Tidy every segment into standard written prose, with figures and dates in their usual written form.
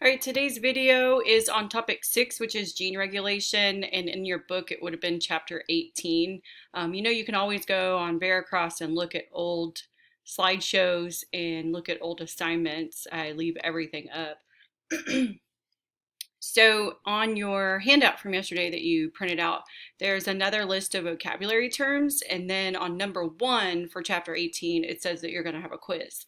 All right, today's video is on topic 6, which is gene regulation, and in your book it would have been chapter 18. You can always go on Veracross and look at old slideshows and look at old assignments. I leave everything up. So on your handout from yesterday that you printed out, there's another list of vocabulary terms, and then on number 1 for chapter 18, it says that you're going to have a quiz.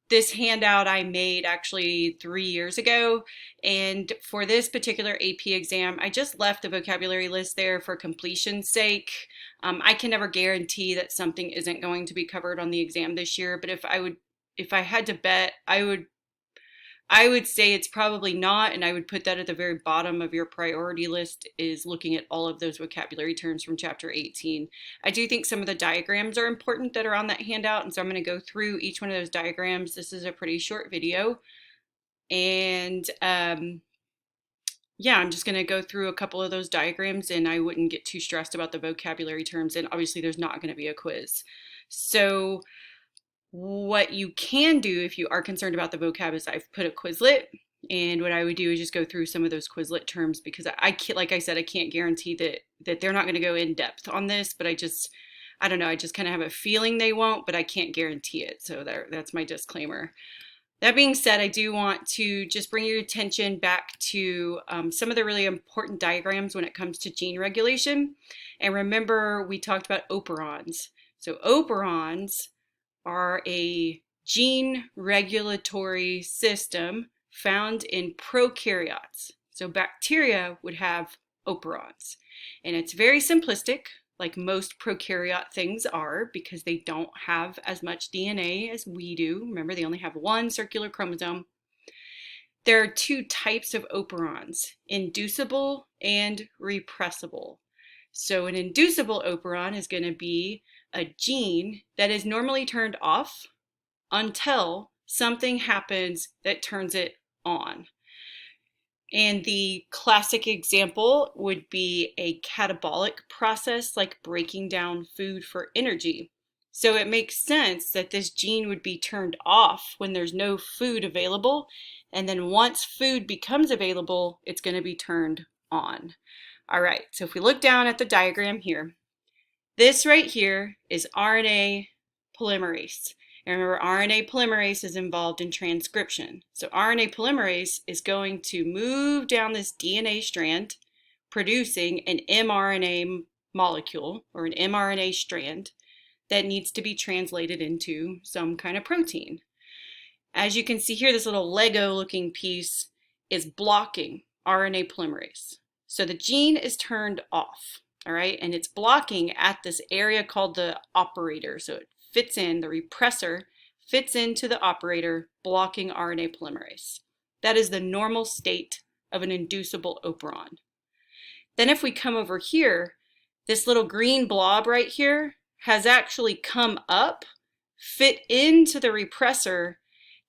This handout I made actually 3 years ago, and for this particular AP exam, I just left the vocabulary list there for completion's sake. I can never guarantee that something isn't going to be covered on the exam this year, but if I had to bet, I would say it's probably not, and I would put that at the very bottom of your priority list, is looking at all of those vocabulary terms from chapter 18. I do think some of the diagrams are important that are on that handout, and so I'm going to go through each one of those diagrams. This is a pretty short video, and yeah, I'm just going to go through a couple of those diagrams, and I wouldn't get too stressed about the vocabulary terms, and obviously there's not going to be a quiz. So what you can do if you are concerned about the vocab is I've put a Quizlet, and what I would do is just go through some of those Quizlet terms, because I can't, like I said, I can't guarantee that they're not going to go in depth on this, but I don't know, I just kind of have a feeling they won't, but I can't guarantee it. So that's my disclaimer. That being said, I do want to just bring your attention back to some of the really important diagrams when it comes to gene regulation. And remember, we talked about operons. So operons are a gene regulatory system found in prokaryotes. So bacteria would have operons. And it's very simplistic, like most prokaryote things are, because they don't have as much DNA as we do. Remember, they only have one circular chromosome. There are two types of operons, inducible and repressible. So an inducible operon is going to be a gene that is normally turned off until something happens that turns it on. And the classic example would be a catabolic process, like breaking down food for energy. So it makes sense that this gene would be turned off when there's no food available, and then once food becomes available, it's going to be turned on. All right, so if we look down at the diagram here, this right here is RNA polymerase. And remember, RNA polymerase is involved in transcription. So RNA polymerase is going to move down this DNA strand, producing an mRNA molecule, or an mRNA strand, that needs to be translated into some kind of protein. As you can see here, this little Lego looking piece is blocking RNA polymerase. So the gene is turned off, all right? And it's blocking at this area called the operator. So it fits in, the repressor fits into the operator, blocking RNA polymerase. That is the normal state of an inducible operon. Then if we come over here, this little green blob right here has actually come up, fit into the repressor,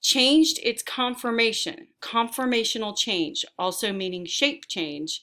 changed its conformation, conformational change, also meaning shape change,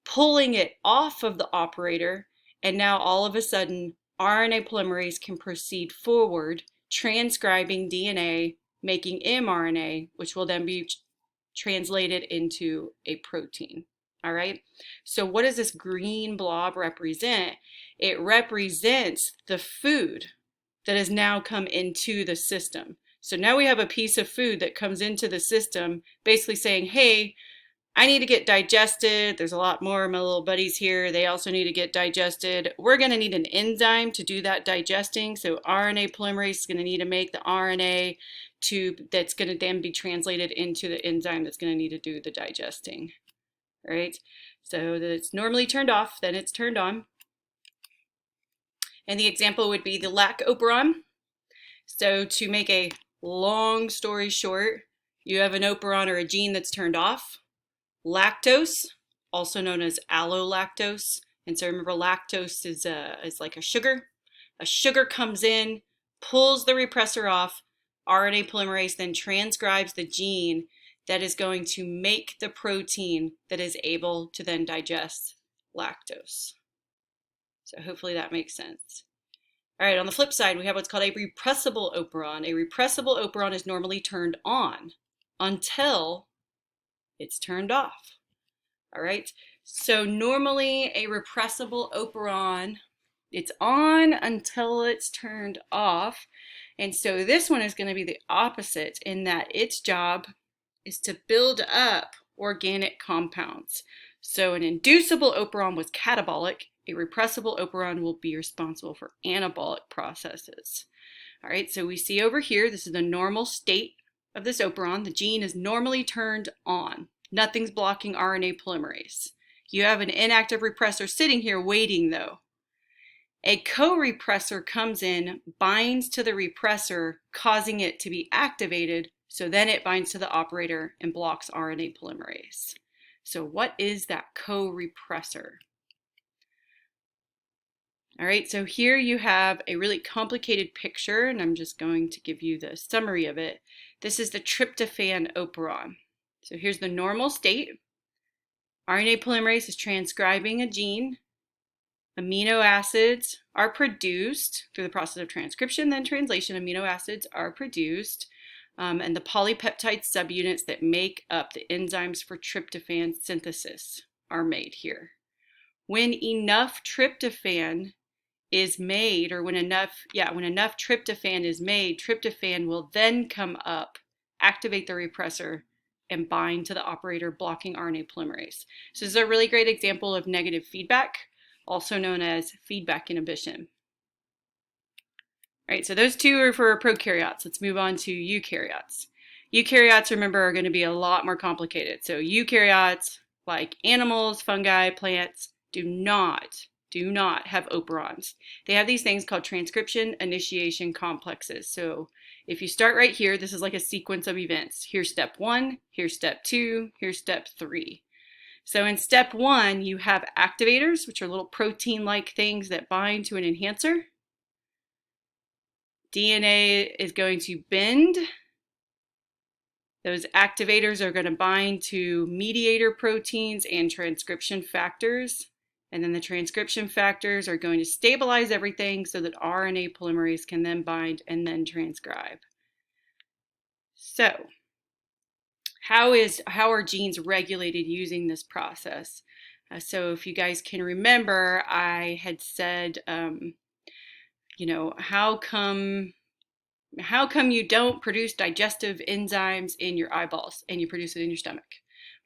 pulling it off of the operator, and now all of a sudden RNA polymerase can proceed forward, transcribing DNA, making mRNA, which will then be translated into a protein. All right, so what does this green blob represent? It represents the food that has now come into the system. So now we have a piece of food that comes into the system, basically saying, hey, I need to get digested. There's a lot more of my little buddies here. They also need to get digested. We're going to need an enzyme to do that digesting. So RNA polymerase is going to need to make the RNA that's going to then be translated into the enzyme that's going to need to do the digesting. All right. So it's normally turned off, then it's turned on. And the example would be the lac operon. So to make a long story short, you have an operon or a gene that's turned off. Lactose, also known as allolactose. And so remember, lactose is like a sugar. A sugar comes in, pulls the repressor off. RNA polymerase then transcribes the gene that is going to make the protein that is able to then digest lactose. So hopefully that makes sense. All right, on the flip side, we have what's called a repressible operon. A repressible operon is normally turned on until It's turned off. All right, so normally a repressible operon, it's on until it's turned off. And so this one is going to be the opposite in that its job is to build up organic compounds. So an inducible operon was catabolic. A repressible operon will be responsible for anabolic processes. All right, so we see over here, this is the normal state of this operon. The gene is normally turned on. Nothing's blocking RNA polymerase. You have an inactive repressor sitting here waiting though. A co-repressor comes in, binds to the repressor, causing it to be activated, so then it binds to the operator and blocks RNA polymerase. So what is that co-repressor? All right, so here you have a really complicated picture, and I'm just going to give you the summary of it. This is the tryptophan operon. So here's the normal state. RNA polymerase is transcribing a gene. Amino acids are produced through the process of transcription, then translation. Amino acids are produced, and the polypeptide subunits that make up the enzymes for tryptophan synthesis are made here. When enough tryptophan is made, or when enough tryptophan is made, tryptophan will then come up, activate the repressor, and bind to the operator, blocking RNA polymerase. So this is a really great example of negative feedback, also known as feedback inhibition. All right, so those two are for prokaryotes. Let's move on to eukaryotes. Eukaryotes, remember, are going to be a lot more complicated. So eukaryotes, like animals, fungi, plants, do not have operons. They have these things called transcription initiation complexes. So if you start right here, this is like a sequence of events. Here's step 1, here's step 2, here's step 3. So in step 1, you have activators, which are little protein-like things that bind to an enhancer. DNA is going to bend. Those activators are going to bind to mediator proteins and transcription factors. And then the transcription factors are going to stabilize everything so that RNA polymerase can then bind and then transcribe. So how are genes regulated using this process? So if you guys can remember, I had said, how come you don't produce digestive enzymes in your eyeballs and you produce it in your stomach?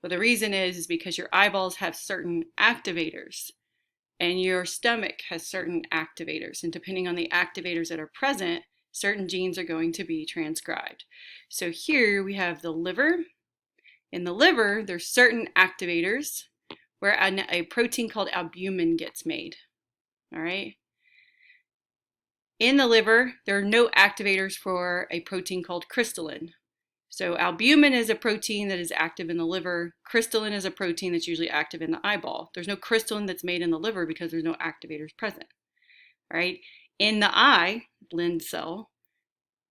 Well, the reason is because your eyeballs have certain activators and your stomach has certain activators. And depending on the activators that are present, certain genes are going to be transcribed. So here we have the liver. In the liver, there's certain activators where a protein called albumin gets made. All right. In the liver, there are no activators for a protein called crystallin. So albumin is a protein that is active in the liver. Crystallin is a protein that's usually active in the eyeball. There's no crystallin that's made in the liver because there's no activators present. All right. In the eye, lens cell,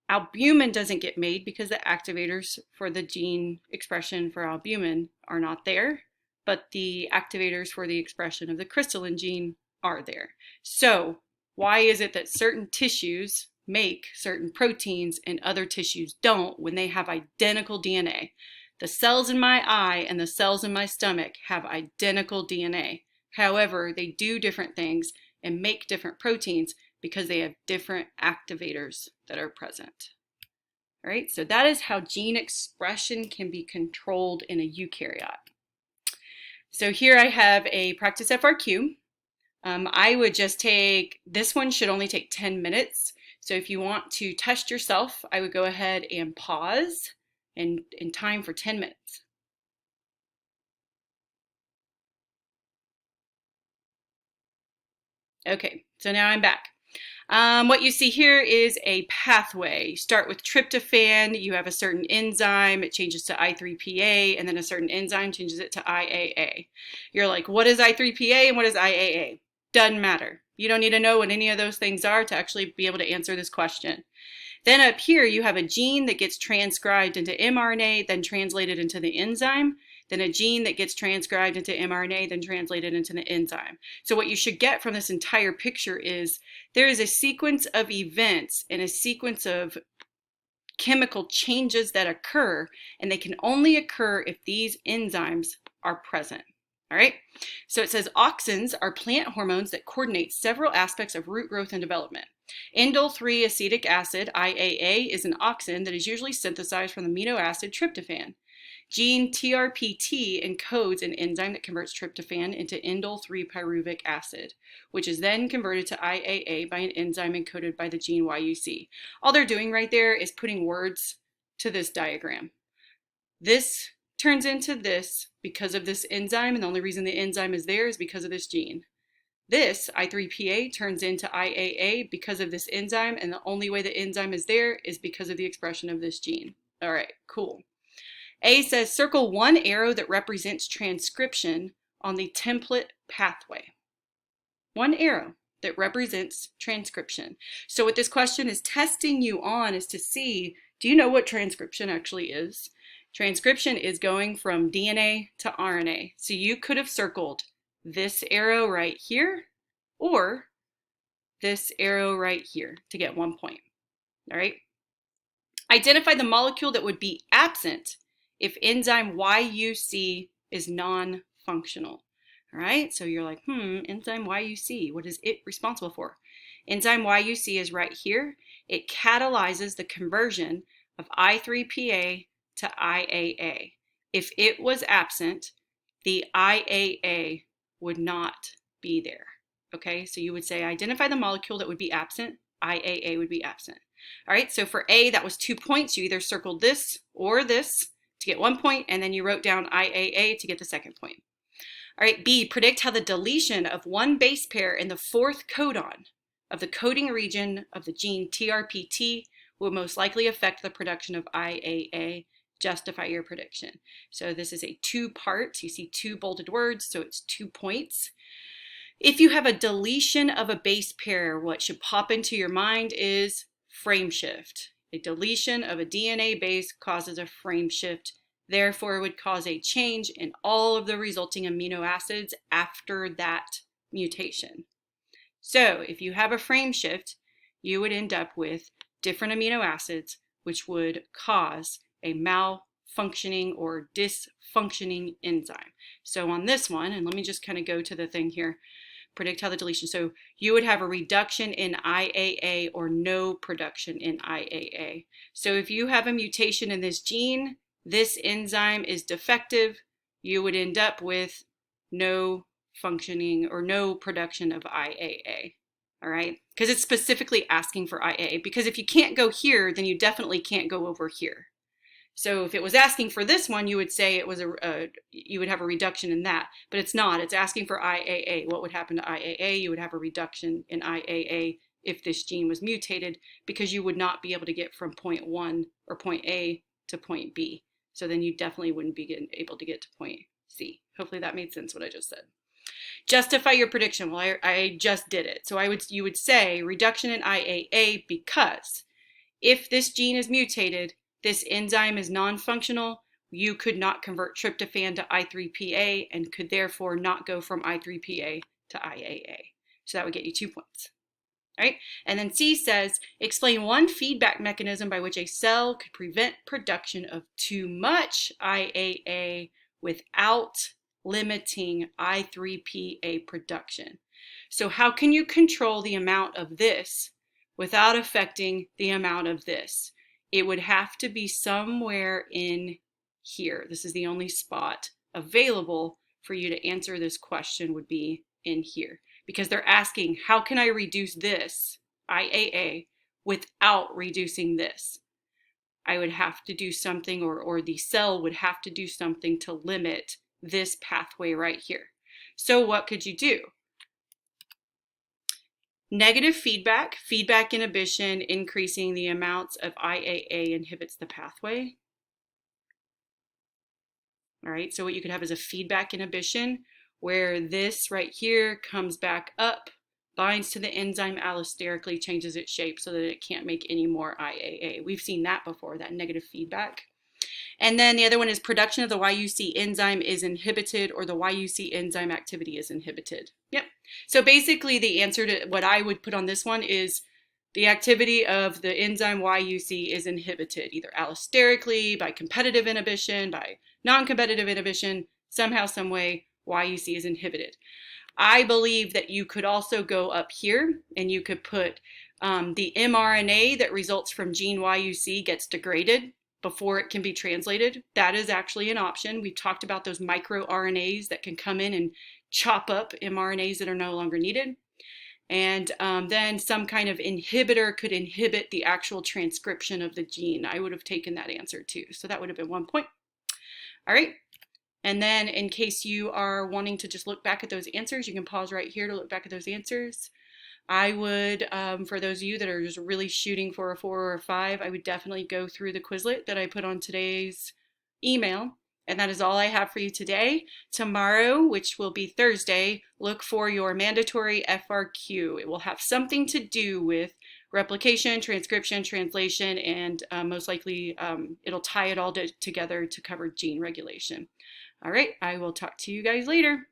albumin doesn't get made because the activators for the gene expression for albumin are not there, but the activators for the expression of the crystallin gene are there. So why is it that certain tissues make certain proteins and other tissues don't when they have identical DNA? The cells in my eye and the cells in my stomach have identical DNA. However, they do different things and make different proteins because they have different activators that are present. All right, so that is how gene expression can be controlled in a eukaryote. So here I have a practice FRQ. I would just take, this one should only take 10 minutes. So if you want to test yourself, I would go ahead and pause and time for 10 minutes. Okay, so now I'm back. What you see here is a pathway. You start with tryptophan, you have a certain enzyme, it changes to I3PA, and then a certain enzyme changes it to IAA. You're like, what is I3PA and what is IAA? Doesn't matter. You don't need to know what any of those things are to actually be able to answer this question. Then up here, you have a gene that gets transcribed into mRNA, then translated into the enzyme, then a gene that gets transcribed into mRNA, then translated into the enzyme. So what you should get from this entire picture is there is a sequence of events and a sequence of chemical changes that occur, and they can only occur if these enzymes are present. All right, so it says auxins are plant hormones that coordinate several aspects of root growth and development. Indole-3 acetic acid, IAA, is an auxin that is usually synthesized from the amino acid tryptophan. Gene TRPT encodes an enzyme that converts tryptophan into indole-3 pyruvic acid, which is then converted to IAA by an enzyme encoded by the gene YUC. All they're doing right there is putting words to this diagram. This turns into this because of this enzyme, and the only reason the enzyme is there is because of this gene. This, I3PA, turns into IAA because of this enzyme, and the only way the enzyme is there is because of the expression of this gene. All right, cool. A says circle one arrow that represents transcription on the template pathway. One arrow that represents transcription. So what this question is testing you on is to see, do you know what transcription actually is? Transcription is going from DNA to RNA. So you could have circled this arrow right here or this arrow right here to get 1 point. All right. Identify the molecule that would be absent if enzyme YUC is non-functional. All right, so you're like, enzyme YUC, what is it responsible for? Enzyme YUC is right here. It catalyzes the conversion of I3PA to IAA. If it was absent, the IAA would not be there. Okay, so you would say identify the molecule that would be absent, IAA would be absent. All right, so for A, that was 2 points. You either circled this or this to get 1 point, and then you wrote down IAA to get the second point. All right, B, predict how the deletion of one base pair in the fourth codon of the coding region of the gene TRPT will most likely affect the production of IAA. Justify your prediction. So this is a 2-part. You see 2 bolded words, so it's 2 points. If you have a deletion of a base pair, what should pop into your mind is frame shift. A deletion of a DNA base causes a frame shift. Therefore, it would cause a change in all of the resulting amino acids after that mutation. So if you have a frame shift, you would end up with different amino acids, which would cause a malfunctioning or dysfunctioning enzyme. So on this one, and let me just kind of go to the thing here, predict how the deletion. So you would have a reduction in IAA or no production in IAA. So if you have a mutation in this gene, this enzyme is defective, you would end up with no functioning or no production of IAA. All right, because it's specifically asking for IAA, because if you can't go here, then you definitely can't go over here. So if it was asking for this one, you would say it was you would have a reduction in that, but it's not. It's asking for IAA. What would happen to IAA? You would have a reduction in IAA if this gene was mutated, because you would not be able to get from point 1 or point A to point B. So then you definitely wouldn't be able to get to point C. Hopefully that made sense what I just said. Justify your prediction. Well, I just did it. So you would say reduction in IAA because if this gene is mutated, this enzyme is non-functional, you could not convert tryptophan to I3PA and could therefore not go from I3PA to IAA. So that would get you 2 points. All right? And then C says, explain one feedback mechanism by which a cell could prevent production of too much IAA without limiting I3PA production. So how can you control the amount of this without affecting the amount of this? It would have to be somewhere in here. This is the only spot available for you to answer this question, would be in here. Because they're asking, how can I reduce this, IAA, without reducing this? I would have to do something, or the cell would have to do something to limit this pathway right here. So what could you do? Negative feedback, feedback inhibition, increasing the amounts of IAA inhibits the pathway. All right, so what you could have is a feedback inhibition where this right here comes back up, binds to the enzyme allosterically, changes its shape so that it can't make any more IAA. We've seen that before, that negative feedback. And then the other one is production of the YUC enzyme is inhibited, or the YUC enzyme activity is inhibited. Yep. So basically the answer to what I would put on this one is the activity of the enzyme YUC is inhibited, either allosterically, by competitive inhibition, by non-competitive inhibition, somehow, some way, YUC is inhibited. I believe that you could also go up here and you could put the mRNA that results from gene YUC gets degraded before it can be translated. That is actually an option. We've talked about those microRNAs that can come in and chop up mRNAs that are no longer needed. And then some kind of inhibitor could inhibit the actual transcription of the gene. I would have taken that answer too. So that would have been 1 point. All right. And then in case you are wanting to just look back at those answers, you can pause right here to look back at those answers. I would, for those of you that are just really shooting for a 4 or a 5, I would definitely go through the Quizlet that I put on today's email. And that is all I have for you today. Tomorrow, which will be Thursday, look for your mandatory FRQ. It will have something to do with replication, transcription, translation, and most likely it'll tie it all together to cover gene regulation. All right, I will talk to you guys later.